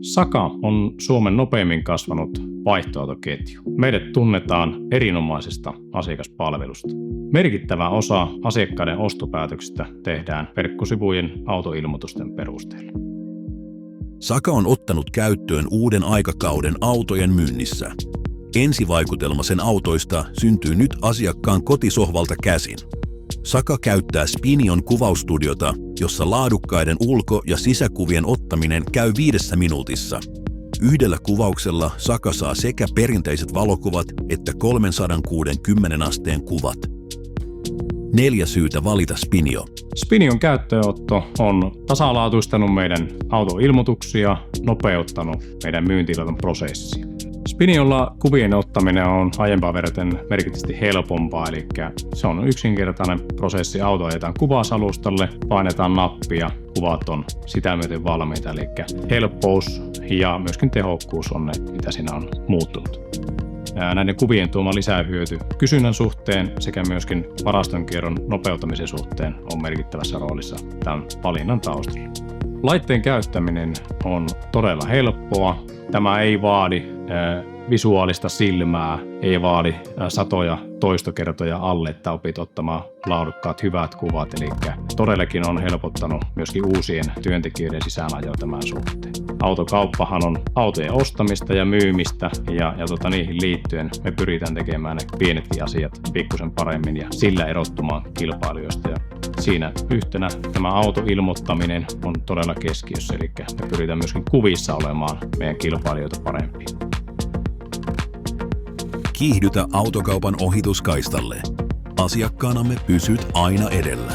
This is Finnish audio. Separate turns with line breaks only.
Saka on Suomen nopeimmin kasvanut vaihtoautoketju. Meidät tunnetaan erinomaisesta asiakaspalvelusta. Merkittävä osa asiakkaiden ostopäätöksistä tehdään verkkosivujen autoilmoitusten perusteella.
Saka on ottanut käyttöön uuden aikakauden autojen myynnissä. Ensivaikutelma sen autoista syntyy nyt asiakkaan kotisohvalta käsin. Saka käyttää Spinion kuvausstudiota, jossa laadukkaiden ulko- ja sisäkuvien ottaminen käy 5 minuutissa. Yhdellä kuvauksella Saka saa sekä perinteiset valokuvat että 360 asteen kuvat. 4 syytä valita Spinio.
Spinion käyttöönotto on tasalaatuistanut meidän autoilmoituksia, nopeuttanut meidän myyntilaton prosessia. Spiniolla kuvien ottaminen on aiempaa verraten merkittävästi helpompaa, eli se on yksinkertainen prosessi. Auto ajetaan kuvausalustalle, painetaan nappia, kuvat on sitä myöten valmiita, eli helppous ja myöskin tehokkuus on ne, mitä siinä on muuttunut. Näiden kuvien tuoma lisähyöty kysynnän suhteen sekä myöskin varastonkierron nopeuttamisen suhteen on merkittävässä roolissa tämän valinnan taustalla. Laitteen käyttäminen on todella helppoa. Tämä ei vaadi visuaalista silmää, ei vaadi satoja toistokertoja alle, että opit ottamaan laadukkaat hyvät kuvat. Eli todellakin on helpottanut myöskin uusien työntekijöiden sisäänajoa tämän suhteen. Autokauppahan on autojen ostamista ja myymistä ja niihin liittyen me pyritään tekemään ne pienetkin asiat pikkusen paremmin ja sillä erottumaan kilpailijoista. Ja siinä yhtenä tämä autoilmoittaminen on todella keskiössä, eli me pyritään myöskin kuvissa olemaan meidän kilpailijoita parempia.
Kiihdytä autokaupan ohituskaistalle. Asiakkaanamme pysyt aina edellä.